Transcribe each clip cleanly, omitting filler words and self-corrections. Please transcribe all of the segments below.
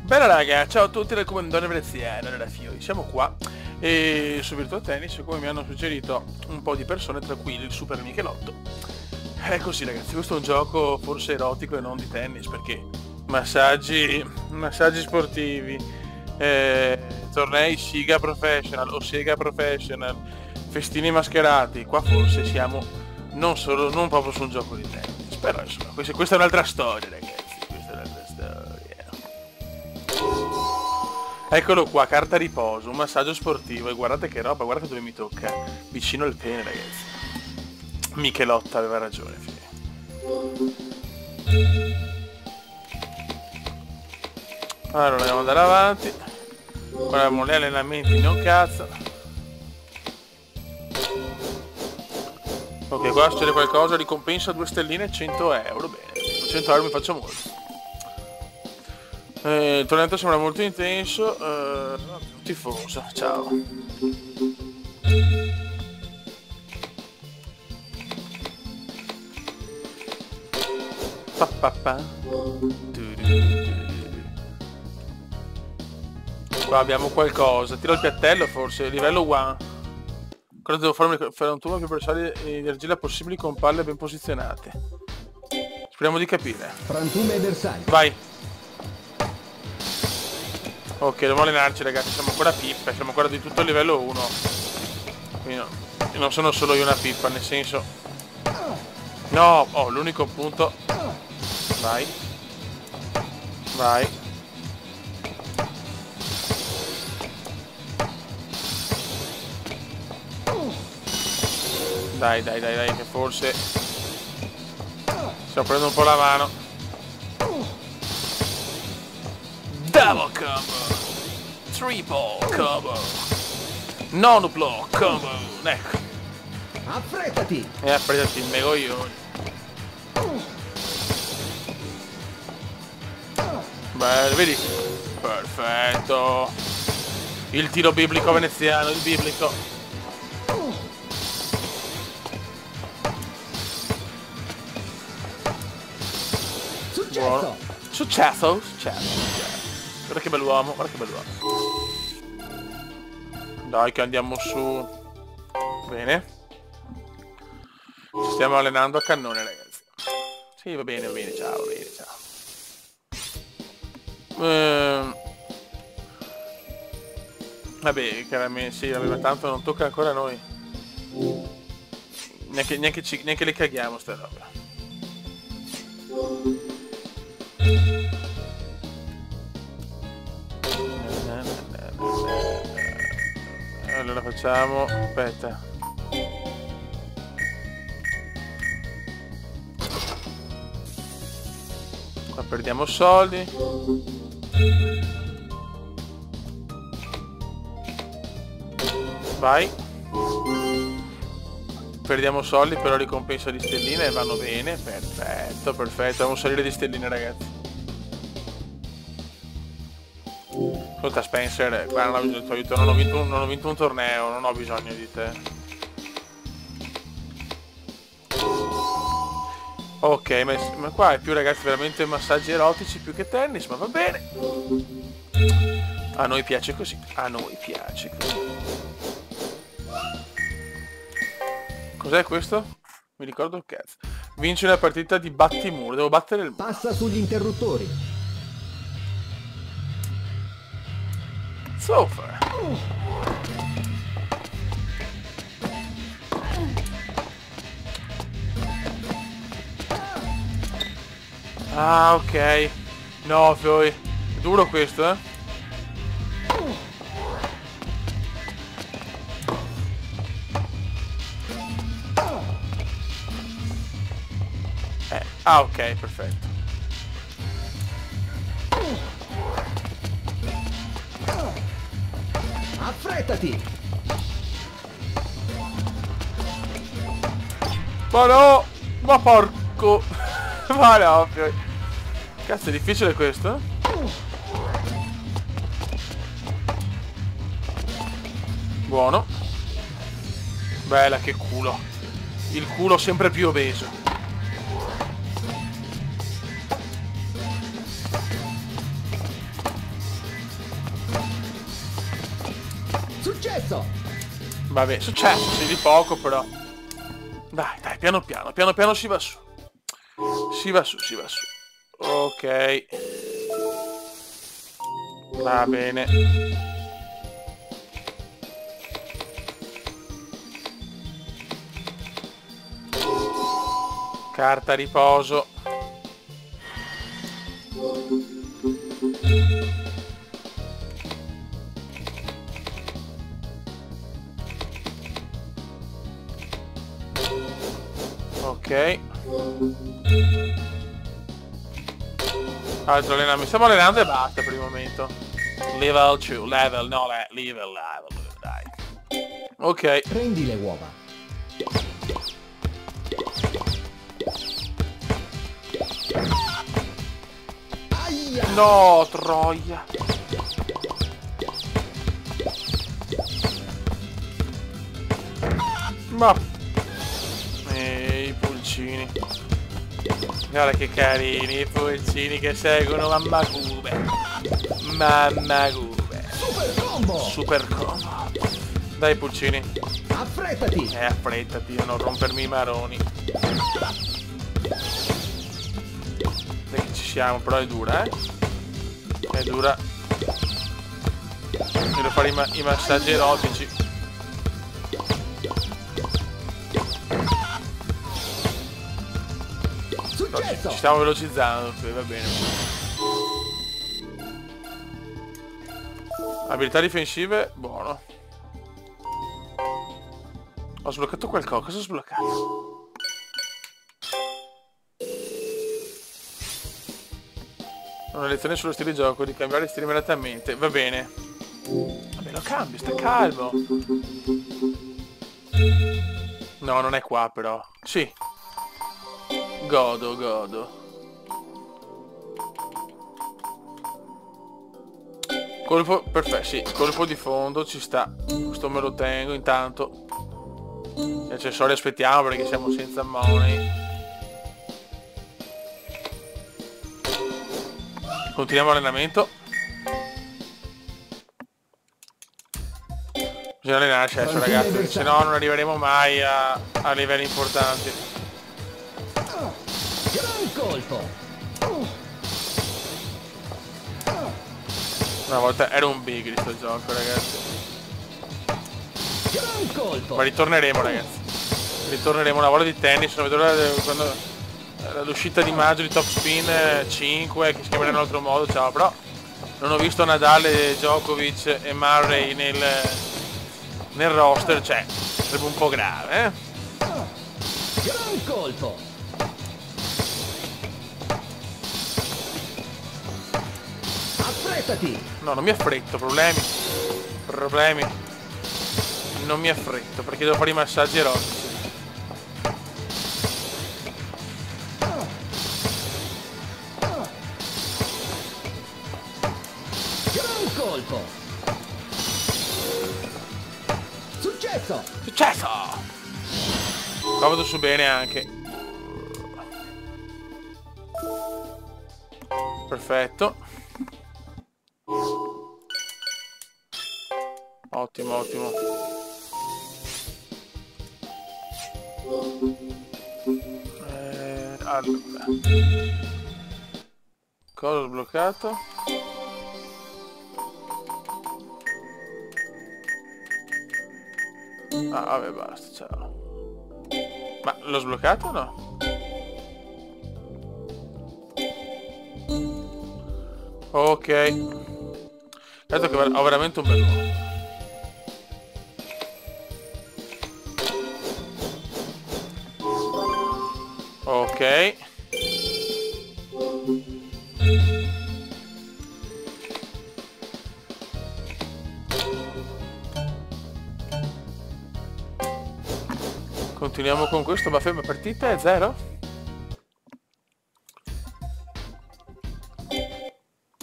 Bella raga, ciao a tutti dal comandante veneziano, della Fiori, siamo qua e su Virtua Tennis, come mi hanno suggerito un po' di persone, tra cui il Super Michelotto. È così ragazzi, questo è un gioco forse erotico e non di tennis, perché massaggi sportivi, tornei Siga Professional o Sega Professional, festini mascherati, qua forse siamo non proprio su un gioco di tennis, però insomma, questa è un'altra storia ragazzi. Eccolo qua, carta riposo, un massaggio sportivo e guardate che roba, guardate dove mi tocca, vicino al pene ragazzi. Michelotta aveva ragione, figli. Allora dobbiamo andare avanti, guardiamo gli allenamenti, non cazzo. Ok, qua succede qualcosa, ricompensa 2 stelline e 100 euro, bene, 100 euro mi faccio molto. Il torneo sembra molto intenso, tifoso, ciao. Qua abbiamo qualcosa, tiro il piattello forse, livello 1. Cosa devo fare un turno più bersagli di argilla possibili con palle ben posizionate. Speriamo di capire. Frantume e bersagli. Vai. Ok, dobbiamo allenarci ragazzi, siamo ancora pippe, siamo ancora di tutto il livello 1. Quindi no, non sono solo io una pippa, nel senso... No, oh, l'unico punto... Vai. Vai. Dai, che forse... Stiamo prendendo un po' la mano. Double combo! Triple combo! Nonuplo combo! Ecco! Affrettati! E affrettati il megoglione! Beh, vedi? Perfetto! Il tiro biblico veneziano, il biblico! Successo! Buono. Successo! Guarda che bell'uomo, guarda che bell'uomo. Dai che andiamo su. Bene. Ci stiamo allenando a cannone ragazzi. Sì, va bene, ciao, Vabbè, chiaramente sì, vabbè, ma tanto non tocca ancora a noi. Neanche le caghiamo sta roba. Allora facciamo... aspetta. Qua perdiamo soldi. Vai. Perdiamo soldi, però ricompensa di stelline e vanno bene. Perfetto. Dobbiamo salire di stelline ragazzi. Ascolta Spencer, qua non ho bisogno del tuo aiuto, non ho vinto un torneo, non ho bisogno di te. Ok, ma qua è più ragazzi veramente massaggi erotici più che tennis, ma va bene. A noi piace così, a noi piace così. Cos'è questo? Mi ricordo il cazzo. Vince una partita di battimuro, devo battere il muro. Passa sugli interruttori. Sofa. Ah, ok. No, poi. È duro questo, eh? Ah, ok, perfetto. Affrettati! Ma no! Ma porco! Ma no! Cazzo, è difficile questo? Buono. Bella, che culo. Il culo sempre più obeso. Successo! Vabbè, successo, sì, di poco però. Dai, dai, piano piano, piano piano si va su. Si va su, si va su. Ok. Va bene. Carta riposo. Ok. Altro allenamento. Stiamo allenando e basta per il momento. Level 2, level, no, level, dai. Ok. Prendi le uova. Aia! No, troia. Ma... i pulcini. Guarda che carini i pulcini che seguono Mamma Cube. Mamma Cube. Super combo! Super combo. Dai pulcini. Affrettati! Affrettati a non rompermi i maroni. Dai che ci siamo, però è dura, eh. È dura. Devo fare i massaggi erotici. Successo! Ci stiamo velocizzando, va bene. Abilità difensive, buono. Ho sbloccato qualcosa, cosa ho sbloccato? Una lezione sullo stile di gioco, di cambiare stile immediatamente, va bene. Vabbè, lo cambio, sta calmo. No, non è qua però. Sì. Godo, godo. Colpo, perfetto, sì, colpo di fondo ci sta. Questo me lo tengo intanto. Gli accessori aspettiamo perché siamo senza money. Continuiamo l'allenamento. Bisogna allenarci adesso ragazzi, se no non arriveremo mai a livelli importanti. Gran colpo! Una volta era un big di sto gioco ragazzi. Gran colpo! Ma ritorneremo ragazzi. Ritorneremo una volta di tennis, non vedo l'ora quando l'uscita di maggio di Top Spin 5 che si chiamerà in un altro modo, ciao, però non ho visto Nadal, Djokovic e Murray nel roster, cioè sarebbe un po' grave, eh? Gran colpo! Affrettati! No, non mi affretto, problemi. Problemi. Non mi affretto perché devo fare i massaggi erotici. Gran colpo! Successo! Successo! Qua vado su bene anche. Perfetto. Ottimo, ottimo. Allora. Cosa ho sbloccato? Ah, vabbè, basta, ciao. Ma l'ho sbloccato o no? Ok. Dato che ho veramente un bel uomo. Ok. Continuiamo con questo, ma ferma partita è 0?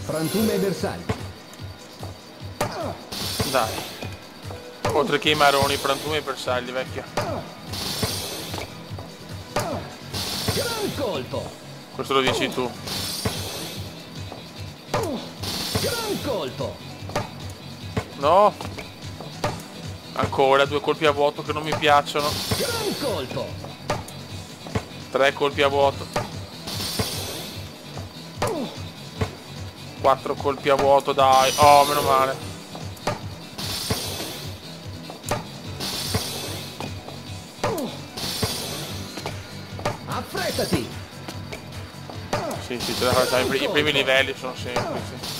Frantume bersaglio. Dai. Oltre che i maroni, frantumi e bersagli, vecchio. Gran colpo! Questo lo dici tu. Gran colpo! No. Ancora 2 colpi a vuoto che non mi piacciono. Gran colpo. 3 colpi a vuoto. 4 colpi a vuoto, dai. Oh, meno male. Affrettati. Sì, ce la facciamo. I primi livelli sono semplici.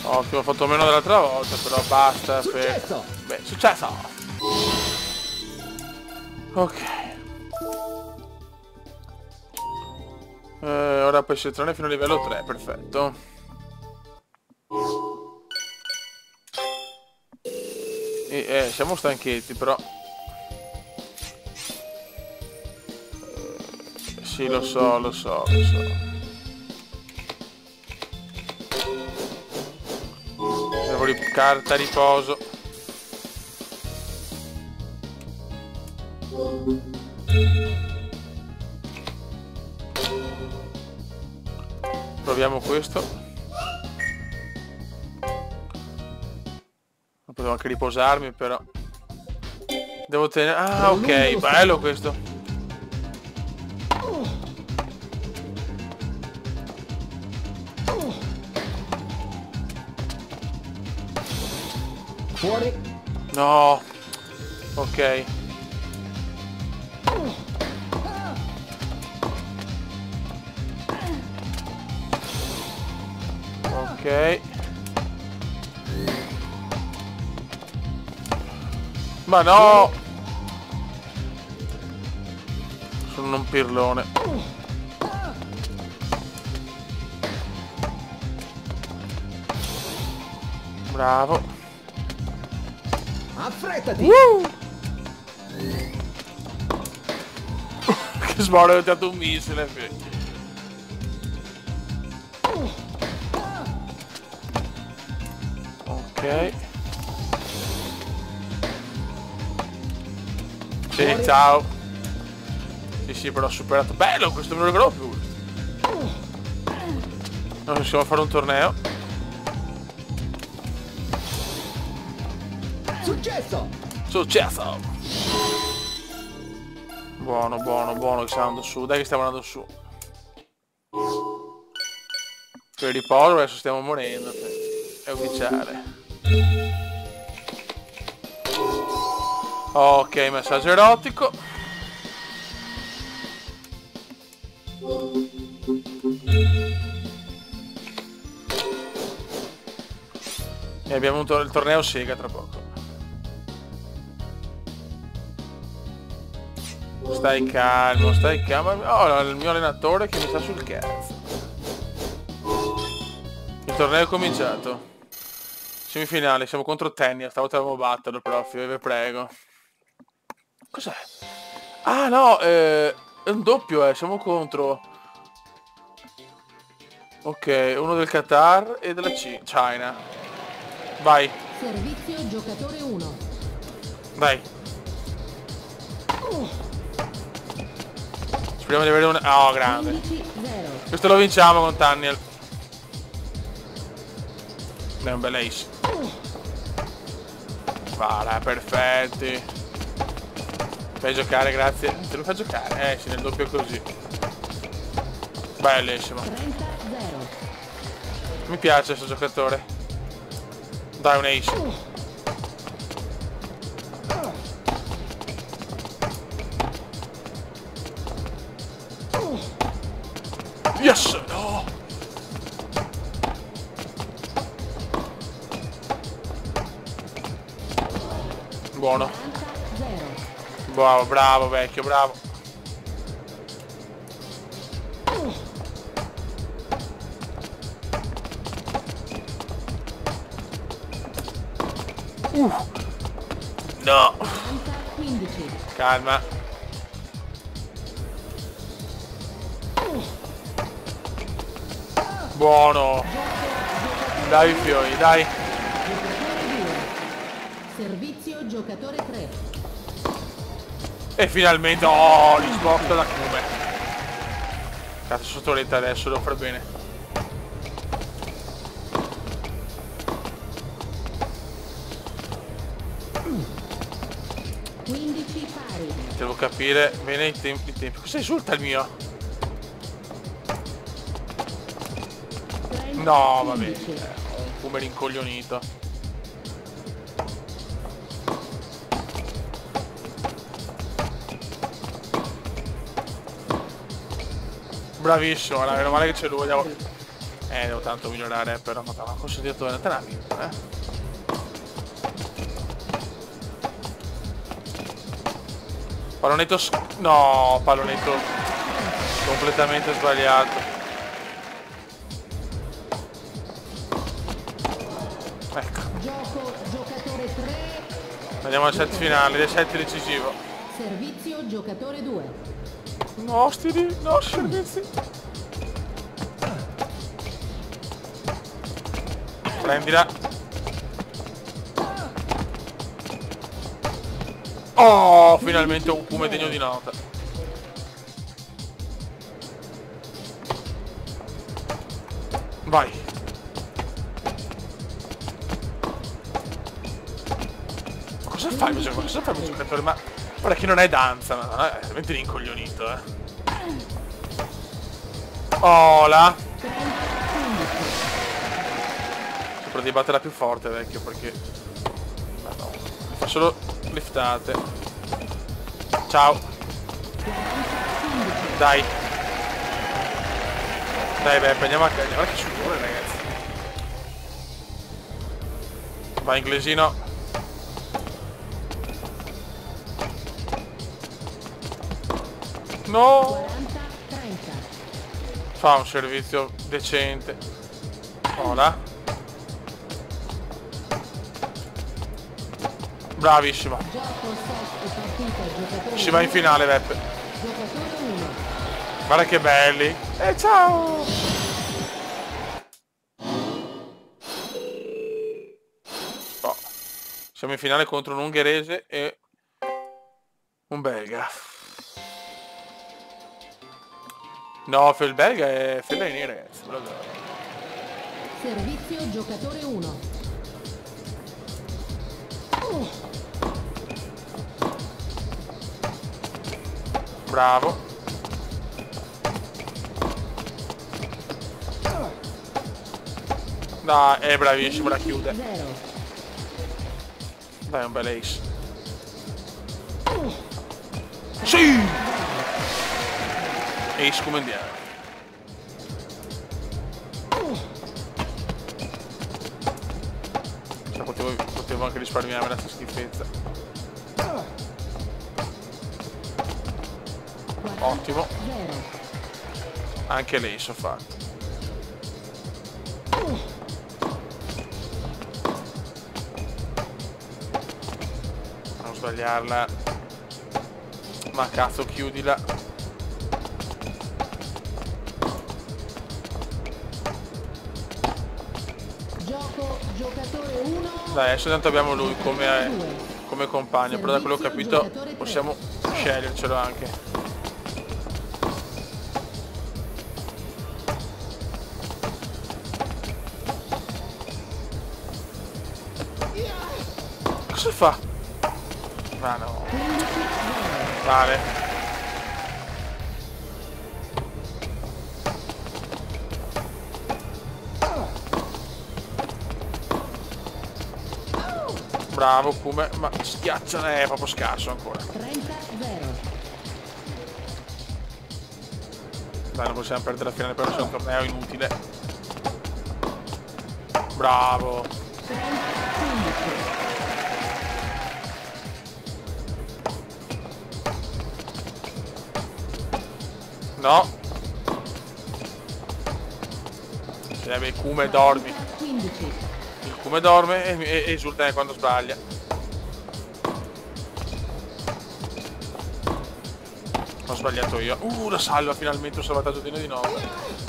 Ottimo, ho fatto meno dell'altra volta, però basta. Successo. Beh, successo! Ok. Ora puoi selezionare fino a livello 3, perfetto. Siamo stanchetti, però. Sì, lo so. Carta riposo. Proviamo questo. Potevo anche riposarmi, però devo tenere. Ah, ok, bello questo. Fuori. No. Ok. Ok. Ma no. Sono un pirlone. Bravo. Affrettati. Che sbaglio, ho tirato un missile. Ok. Sì, ciao. Sì, però ho superato. Bello, questo me lo ricordo più. Non riusciamo a fare un torneo. Successo. Buono che stiamo andando su. Dai che stiamo andando su. Per riposo adesso stiamo morendo. È ufficiale. Ok, messaggio erotico. E abbiamo il torneo Sega tra poco. Stai calmo. Oh, il mio allenatore che mi sta sul cazzo. Il torneo è cominciato. Semifinale, siamo contro Tennia. Stavolta dobbiamo batterlo, prof, vi prego. Cos'è? Ah no, è un doppio, siamo contro. Ok, uno del Qatar e della China. Vai. Servizio giocatore 1. Dai. Speriamo di avere una. Oh, grande. 15-0. Questo lo vinciamo con Tanniel. È un bel ace. Voilà, perfetti. Fai giocare, grazie. Te lo fai giocare? Sì, nel doppio così. Bellissimo. 30-0. Mi piace questo giocatore. Dai, un ace. Yes! No! Buono. 40-0. Bravo vecchio, bravo. No. 40-15. Calma. Buono. Dai i fiori, dai. Giocatore 2. Servizio giocatore 3. E finalmente, oh, li sbocca da Kume. Cazzo, sotto lenta adesso, devo far bene. Devo capire bene i tempi. Cosa risulta il mio? No, va bene. Ho un Kume rincoglionito. Bravissimo, meno male che c'è lui. Devo tanto migliorare, però ma ho consigliato la Tanavi, Pallonetto no, pallonetto completamente sbagliato. Ecco. Giocatore 3. Andiamo al set finale, il set decisivo. Servizio giocatore 2. No, stili, no, servizi. Prendila. Oh, finalmente un Kume degno di nota. Vai. Cosa fai? Cosa fai il giocatore? Ma guarda che non è danza, ma è veramente rincoglionito, Oh là. Sopra di batterla più forte, vecchio, perché no, mi fa solo liftate. Ciao. Dai. Dai, beh, prendiamo anche. Guarda che sudore, ragazzi. Vai, inglesino. No. Fa un servizio decente. Ora. Bravissima. Si va in finale, Beppe. Guarda che belli. E ciao. Oh. Siamo in finale contro un ungherese e un belga. No, il belga è Fellaini, ragazzi. Servizio giocatore 1. Bravo. Dai, è bravissimo, la chiude. Dai, un bel ace. Sì! Ace come andiamo. Potevo anche risparmiarmi la schifezza. Ottimo. Anche lei so fatto. Non sbagliarla. Ma cazzo, chiudila. Gioco giocatore 1. Dai, adesso tanto abbiamo lui come compagno, però da quello che ho capito possiamo scegliercelo anche. Cosa fa? Ma no. Vale. Bravo Kume, ma schiaccia, è proprio scarso ancora. 30-0. Dai, non possiamo perdere la finale per questo torneo inutile. Bravo. 30-15. No. Vabbè, Kume dormi. 15. Il Kume dorme e esulta quando sbaglia. Ho sbagliato io. La salva finalmente, un salvataggio degno di nota.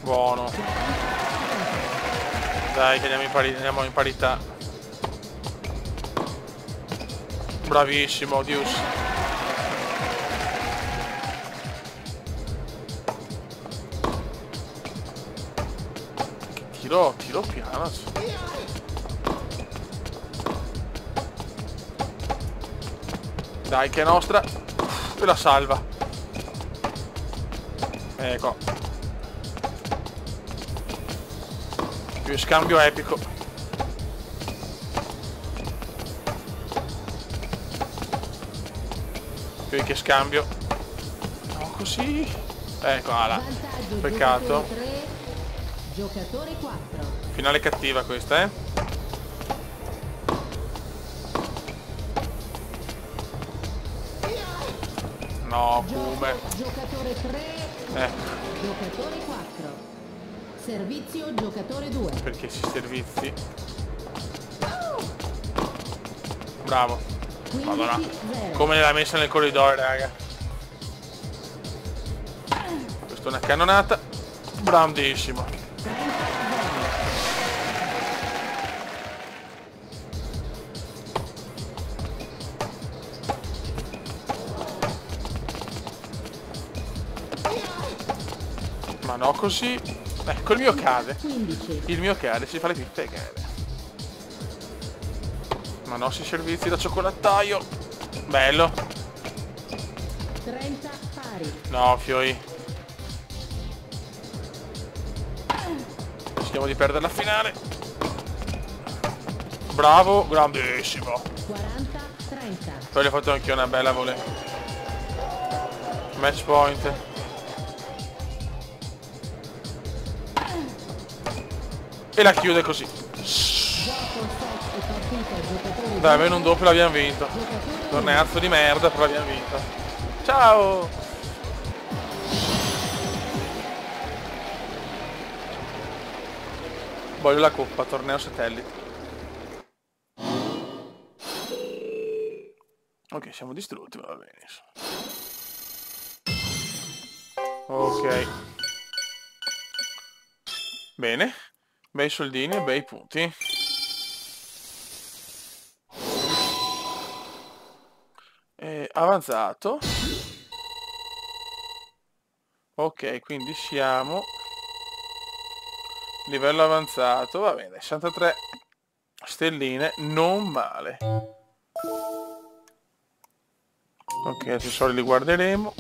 Buono. Dai, che andiamo in parità. Bravissimo, Dius. Tiro piano. Dai, che è nostra. E la salva. Ecco. Più scambio epico. Più che scambio. No, così. Ecco, ala. Vantaggio Peccato. giocatore 3, giocatore 4. Finale cattiva questa, eh. No, come. Giocatore 3, giocatore 4. Servizio giocatore 2. Perché si servizi. Bravo. 15 Madonna. 0. Come l'ha messa nel corridoio, raga. Questa è una cannonata. Grandissimo. 30 Ma no, così. Ecco, il mio cade. 15. Il mio cade, si fa le pippe cade. Ma no, si servizi da cioccolattaio. Bello. 30 pari. No, fioi. Rischiamo di perdere la finale. Bravo, grandissimo. 40 30. Poi le ho fatto anche una bella volée. Match point. E la chiude così. Gioco set e partita giocatore Dai, almeno un doppio l'abbiamo vinto. giocatore Torneazzo di merda, però l'abbiamo vinto. Ciao! Voglio la coppa, torneo satellite. Ok, siamo distrutti, ma va bene. Ok. Bene. Bei soldini e bei punti. Avanzato. Ok, quindi siamo livello avanzato. Va bene, 63 stelline, non male. Ok, accessori li guarderemo.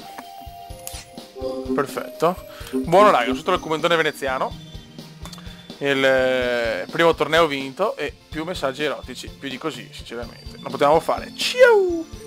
Perfetto. Buono raga, sotto il commentone veneziano. Il primo torneo vinto e più messaggi erotici. Più di così, sinceramente non potevamo fare. Ciao!